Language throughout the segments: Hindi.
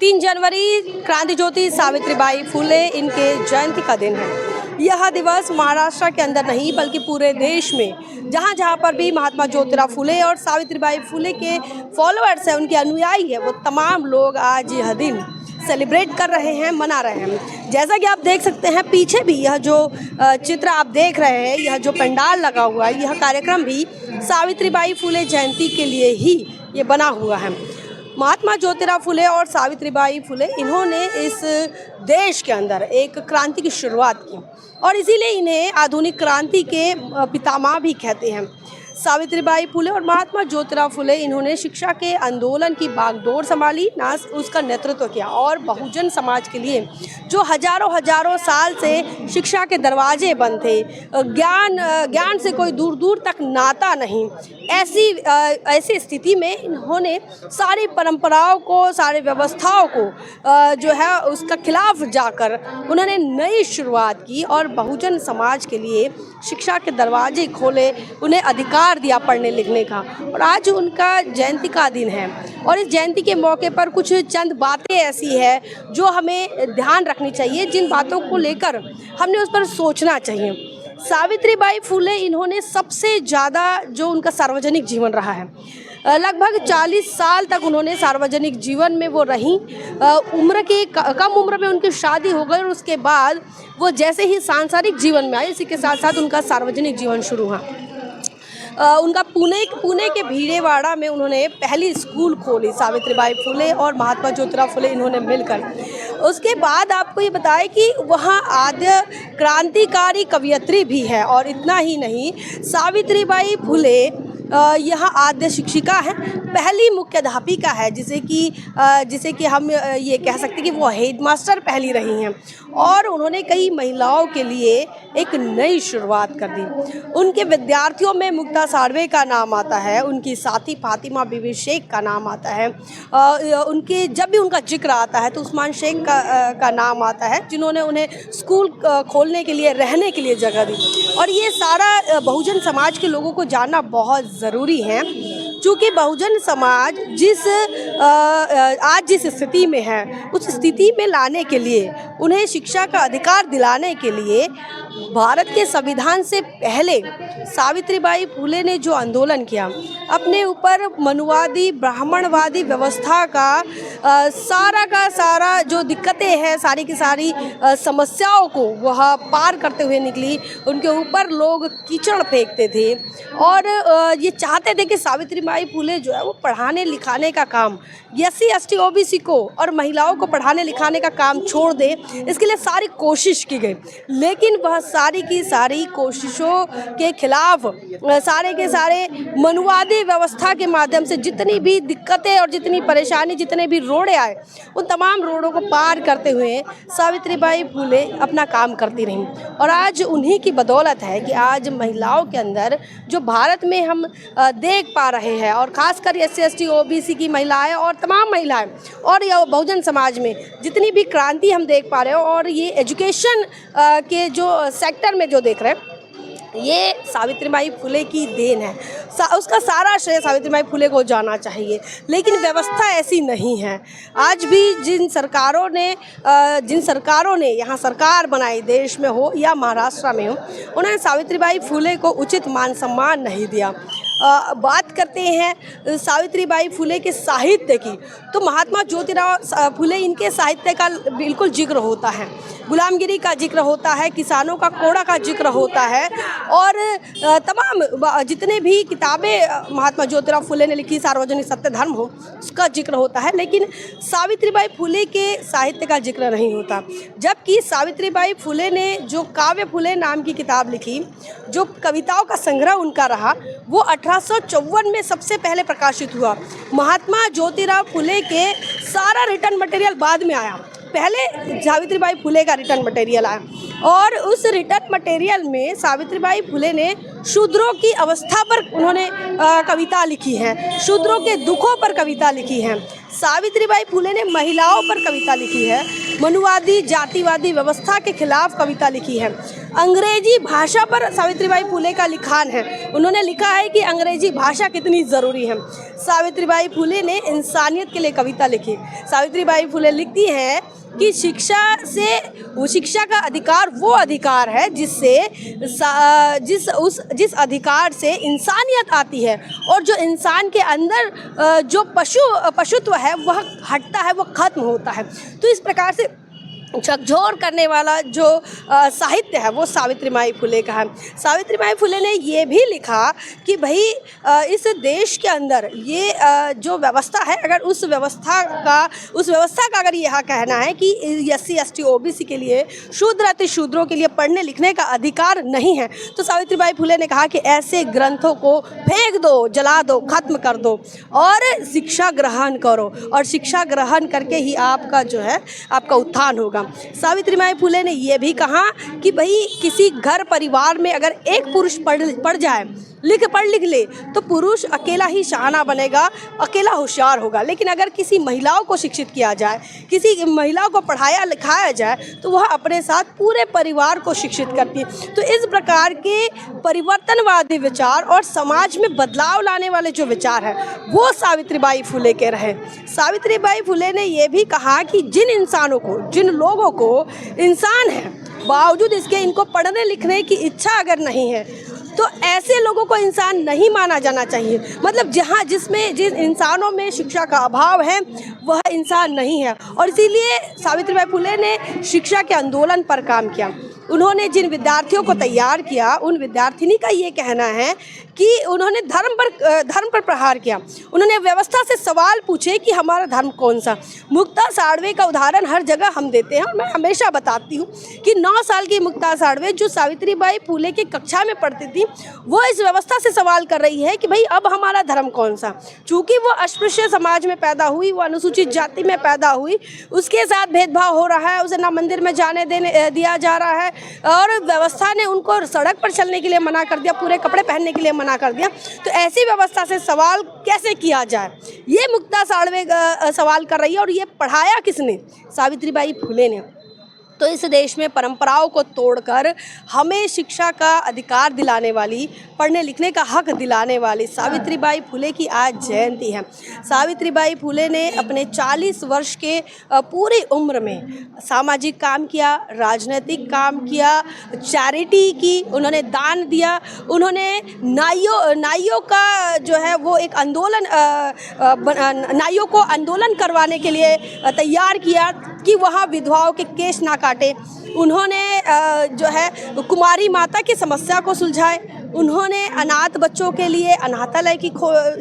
3 जनवरी क्रांति ज्योति सावित्रीबाई फुले इनके जयंती का दिन है। यह दिवस महाराष्ट्र के अंदर नहीं बल्कि पूरे देश में जहाँ जहाँ पर भी महात्मा ज्योतिराव फुले और सावित्रीबाई फुले के फॉलोअर्स हैं, उनके अनुयायी है, वो तमाम लोग आज यह दिन सेलिब्रेट कर रहे हैं, मना रहे हैं। जैसा कि आप देख सकते हैं पीछे भी यह जो चित्र आप देख रहे हैं, यह जो पंडाल लगा हुआ है, यह कार्यक्रम भी सावित्रीबाई फुले जयंती के लिए ही ये बना हुआ है। महात्मा ज्योतिराव फुले और सावित्रीबाई फुले इन्होंने इस देश के अंदर एक क्रांति की शुरुआत की और इसीलिए इन्हें आधुनिक क्रांति के पितामह भी कहते हैं। सावित्रीबाई फुले और महात्मा ज्योतिराव फुले इन्होंने शिक्षा के आंदोलन की बागडोर संभाली, ना उसका नेतृत्व किया और बहुजन समाज के लिए जो हजारों साल से शिक्षा के दरवाजे बंद थे, ज्ञान से कोई दूर दूर तक नाता नहीं, ऐसी स्थिति में इन्होंने सारी परंपराओं को, सारी व्यवस्थाओं को जो है उसका खिलाफ जाकर उन्होंने नई शुरुआत की और बहुजन समाज के लिए शिक्षा के दरवाजे खोले, उन्हें अधिकार दिया पढ़ने लिखने का। और आज उनका जयंती का दिन है और इस जयंती के मौके पर कुछ चंद बातें ऐसी है जो हमें ध्यान रखनी चाहिए, जिन बातों को लेकर हमने उस पर सोचना चाहिए। सावित्रीबाई फुले इन्होंने सबसे ज़्यादा जो उनका सार्वजनिक जीवन रहा है, लगभग 40 साल तक उन्होंने सार्वजनिक जीवन में वो रहीं। कम उम्र में उनकी शादी हो गई और उसके बाद वो जैसे ही सांसारिक जीवन में आए, इसी के साथ साथ उनका सार्वजनिक जीवन शुरू हुआ। उनका पुणे के भीड़ेवाड़ा में उन्होंने पहली स्कूल खोली, सावित्रीबाई फुले और महात्मा ज्योतिराव फुले इन्होंने मिलकर। उसके बाद आपको ये बताएं कि वहाँ आद्य क्रांतिकारी कवयित्री भी है और इतना ही नहीं, सावित्रीबाई फुले यहाँ आद्य शिक्षिका है, पहली मुख्याध्यापिका है, जिसे कि हम ये कह सकते हैं कि वो हेडमास्टर पहली रही हैं और उन्होंने कई महिलाओं के लिए एक नई शुरुआत कर दी। उनके विद्यार्थियों में मुक्ता सार्वे का नाम आता है, उनकी साथी फातिमा बीबी शेख का नाम आता है, उनके जब भी उनका जिक्र आता है तो उस्मान शेख का नाम आता है, जिन्होंने उन्हें स्कूल खोलने के लिए, रहने के लिए जगह दी। और ये सारा बहुजन समाज के लोगों को जानना बहुत ज़रूरी है, क्योंकि बहुजन समाज आज जिस स्थिति में है, उस स्थिति में लाने के लिए, उन्हें शिक्षा का अधिकार दिलाने के लिए भारत के संविधान से पहले सावित्रीबाई फुले ने जो आंदोलन किया, अपने ऊपर मनुवादी ब्राह्मणवादी व्यवस्था का सारा जो दिक्कतें हैं, सारी की सारी समस्याओं को वह पार करते हुए निकली। उनके ऊपर लोग कीचड़ फेंकते थे और ये चाहते थे कि सावित्रीबाई फुले जो है वो पढ़ाने लिखाने का काम, SC ST OBC को और महिलाओं को पढ़ाने लिखाने का काम छोड़ दे, इसके लिए सारी कोशिश की गई। लेकिन वह सारी की सारी कोशिशों के खिलाफ सारे के सारे मनुवादी व्यवस्था के माध्यम से जितनी भी दिक्कतें और जितनी परेशानी, जितने भी रोड़े आए, उन तमाम रोड़ों को पार करते हुए सावित्रीबाई फुले अपना काम करती रहीं। और आज उन्हीं की बदौलत है कि आज महिलाओं के अंदर जो भारत में हम देख पा रहे हैं, और ख़ासकर SC ST OBC की महिलाएं और तमाम महिलाएं और यह बहुजन समाज में जितनी भी क्रांति हम देख पा रहे हो, और ये एजुकेशन के जो सेक्टर में जो देख रहे हैं, ये सावित्रीबाई फुले की देन है। उसका सारा श्रेय सावित्रीबाई फुले को जाना चाहिए। लेकिन व्यवस्था ऐसी नहीं है। आज भी जिन सरकारों ने यहाँ सरकार बनाई, देश में हो या महाराष्ट्र में हो, उन्होंने सावित्रीबाई फुले को उचित मान सम्मान नहीं दिया। बात करते हैं सावित्रीबाई फुले के साहित्य की, तो महात्मा ज्योतिराव फुले इनके साहित्य का बिल्कुल जिक्र होता है, गुलामगिरी का जिक्र होता है, किसानों का कोड़ा का जिक्र होता है और तमाम जितने भी किताबें महात्मा ज्योतिराव फुले ने लिखी, सार्वजनिक सत्य धर्म हो, उसका जिक्र होता है। लेकिन सावित्रीबाई फुले के साहित्य का जिक्र नहीं होता। जबकि सावित्रीबाई फुले ने जो काव्य फुले नाम की किताब लिखी, जो कविताओं का संग्रह उनका रहा, वो 1854 में सबसे पहले प्रकाशित हुआ। महात्मा ज्योतिराव फुले के सारा रिटर्न मटेरियल बाद में आया, पहले सावित्रीबाई फुले का रिटर्न मटेरियल आया और उस रिटर्न मटेरियल में सावित्रीबाई फुले ने शूद्रों की अवस्था पर उन्होंने कविता लिखी है, शूद्रों के दुखों पर कविता लिखी है। सावित्रीबाई फुले ने महिलाओं पर कविता लिखी है, मनुवादी जातिवादी व्यवस्था के खिलाफ कविता लिखी है। अंग्रेजी भाषा पर सावित्रीबाई फुले का लिखान है। उन्होंने लिखा है कि अंग्रेजी भाषा कितनी ज़रूरी है। सावित्रीबाई फुले ने इंसानियत के लिए कविता लिखी। सावित्रीबाई फुले लिखती हैं कि शिक्षा का अधिकार वो अधिकार है जिस अधिकार से इंसानियत आती है और जो इंसान के अंदर जो पशुत्व है वह हटता है, वह खत्म होता है। तो इस प्रकार से झकझोर करने वाला जो साहित्य है वो सावित्रीबाई फुले का है। सावित्रीबाई फुले ने ये भी लिखा कि भाई इस देश के अंदर ये जो व्यवस्था है, अगर उस व्यवस्था का अगर यह कहना है कि SC ST OBC के लिए, शूद्र अति शूद्रों के लिए पढ़ने लिखने का अधिकार नहीं है, तो सावित्रीबाई फुले ने कहा कि ऐसे ग्रंथों को फेंक दो, जला दो, खत्म कर दो और शिक्षा ग्रहण करो, और शिक्षा ग्रहण करके ही आपका जो है आपका उत्थान होगा। सावित्रीबाई फुले ने यह भी कहा कि भाई किसी घर परिवार में अगर एक पुरुष पढ़ जाए, पढ़ लिख ले, तो पुरुष अकेला ही शहाना बनेगा, अकेला होशियार होगा। लेकिन अगर किसी महिलाओं को शिक्षित किया जाए, किसी महिलाओं को पढ़ाया लिखाया जाए, तो वह अपने साथ पूरे परिवार को शिक्षित करती है। तो इस प्रकार के परिवर्तनवादी विचार और समाज में बदलाव लाने वाले जो विचार हैं वो सावित्रीबाई फुले के रहे। सावित्रीबाई फुले ने यह भी कहा कि जिन लोगों को इंसान है, बावजूद इसके इनको पढ़ने लिखने की इच्छा अगर नहीं है, तो ऐसे लोगों को इंसान नहीं माना जाना चाहिए। मतलब जिस इंसानों में शिक्षा का अभाव है वह इंसान नहीं है। और इसीलिए सावित्रीबाई फुले ने शिक्षा के आंदोलन पर काम किया। उन्होंने जिन विद्यार्थियों को तैयार किया, उन विद्यार्थिनी का ये कहना है कि उन्होंने धर्म पर प्रहार किया। उन्होंने व्यवस्था से सवाल पूछे कि हमारा धर्म कौन सा। मुक्ता साड़वे का उदाहरण हर जगह हम देते हैं और मैं हमेशा बताती हूँ कि 9 साल की मुक्ता साड़वे जो सावित्रीबाई फुले की कक्षा में पढ़ती थी, वो इस व्यवस्था से सवाल कर रही है कि भाई अब हमारा धर्म कौन सा। चूँकि वो अस्पृश्य समाज में पैदा हुई, वो अनुसूचित जाति में पैदा हुई, उसके साथ भेदभाव हो रहा है, उसे ना मंदिर में जाने दिया जा रहा है और व्यवस्था ने उनको सड़क पर चलने के लिए मना कर दिया, पूरे कपड़े पहनने के लिए मना कर दिया। तो ऐसी व्यवस्था से सवाल कैसे किया जाए, ये मुक्ता साड़वे सवाल कर रही है। और ये पढ़ाया किसने? सावित्रीबाई फुले ने। तो इस देश में परंपराओं को तोड़कर हमें शिक्षा का अधिकार दिलाने वाली, पढ़ने लिखने का हक दिलाने वाली सावित्रीबाई फुले की आज जयंती है। सावित्रीबाई फुले ने अपने 40 वर्ष के पूरी उम्र में सामाजिक काम किया, राजनीतिक काम किया, चैरिटी की, उन्होंने दान दिया। उन्होंने नाइयों का जो है वो एक आंदोलन, नाइयों को आंदोलन करवाने के लिए तैयार किया कि वहाँ विधवाओं के केस ना काटे। उन्होंने जो है कुमारी माता की समस्या को सुलझाए। उन्होंने अनाथ बच्चों के लिए अनाथालय की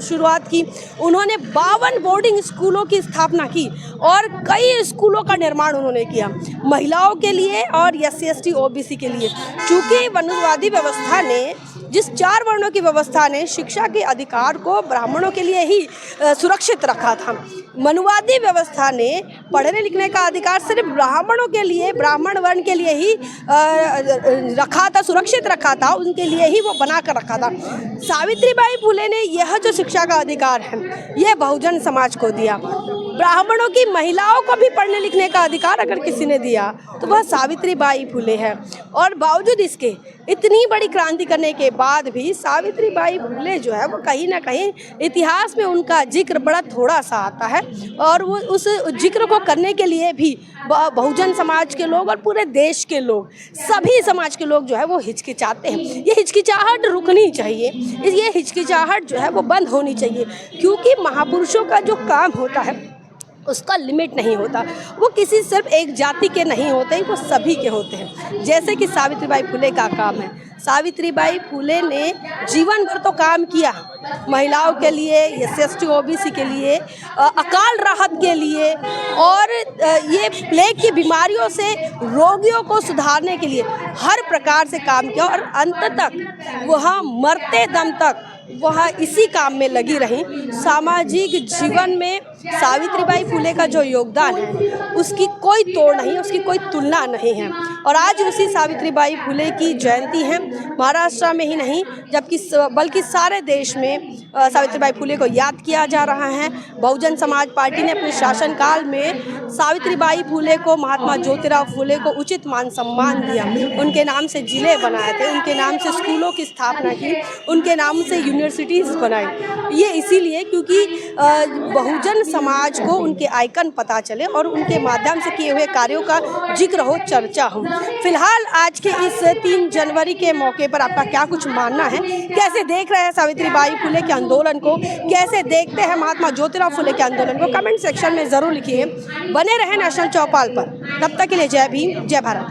शुरुआत की। उन्होंने 52 बोर्डिंग स्कूलों की स्थापना की और कई स्कूलों का निर्माण उन्होंने किया महिलाओं के लिए और SC ST OBC के लिए। चूँकि वंशवादी व्यवस्था ने, जिस 4 वर्णों की व्यवस्था ने शिक्षा के अधिकार को ब्राह्मणों के लिए ही सुरक्षित रखा था, मनुवादी व्यवस्था ने पढ़ने लिखने का अधिकार सिर्फ ब्राह्मणों के लिए, ब्राह्मण वर्ण के लिए ही रखा था, सुरक्षित रखा था, उनके लिए ही वो बना कर रखा था। सावित्रीबाई फुले ने यह जो शिक्षा का अधिकार है यह बहुजन समाज को दिया। ब्राह्मणों की महिलाओं को भी पढ़ने लिखने का अधिकार अगर किसी ने दिया तो वह सावित्रीबाई फुले है। और बावजूद इसके इतनी बड़ी क्रांति करने के बाद भी सावित्रीबाई फुले जो है वो कहीं ना कहीं इतिहास में उनका जिक्र बड़ा थोड़ा सा आता है। और वो उस जिक्र को करने के लिए भी बहुजन समाज के लोग और पूरे देश के लोग, सभी समाज के लोग जो है वो हिचकिचाते हैं। ये हिचकिचाहट रुकनी चाहिए, ये हिचकिचाहट जो है वो बंद होनी चाहिए। क्योंकि महापुरुषों का जो काम होता है उसका लिमिट नहीं होता, वो किसी सिर्फ एक जाति के नहीं होते, वो सभी के होते हैं। जैसे कि सावित्रीबाई फुले का काम है। सावित्रीबाई फुले ने जीवन भर तो काम किया महिलाओं के लिए, SC ST OBC के लिए, अकाल राहत के लिए और ये प्लेग की बीमारियों से रोगियों को सुधारने के लिए हर प्रकार से काम किया। और अंत तक वह मरते दम तक वह इसी काम में लगी रही। सामाजिक जीवन में सावित्रीबाई फुले का जो योगदान है उसकी कोई तोड़ नहीं, उसकी कोई तुलना नहीं है। और आज उसी सावित्रीबाई फुले की जयंती है। महाराष्ट्र में ही नहीं जबकि बल्कि सारे देश में सावित्रीबाई फुले को याद किया जा रहा है। बहुजन समाज पार्टी ने अपने शासनकाल में सावित्रीबाई फुले को, महात्मा ज्योतिराव फुले को उचित मान सम्मान दिया। उनके नाम से जिले बनाए थे, उनके नाम से स्कूलों की स्थापना की, उनके नाम से यूनिवर्सिटीज़ बनाई। ये इसीलिए क्योंकि बहुजन समाज को उनके आइकन पता चले और उनके माध्यम से किए हुए कार्यों का जिक्र हो, चर्चा हो। फिलहाल आज के इस 3 जनवरी के मौके पर आपका क्या कुछ मानना है? कैसे देख रहे हैं सावित्रीबाई फुले के आंदोलन को? कैसे देखते हैं महात्मा ज्योतिराव फुले के आंदोलन को? कमेंट सेक्शन में ज़रूर लिखिए। बने रहें नेशनल चौपाल पर। तब तक के लिए जय भीम, जय भारत।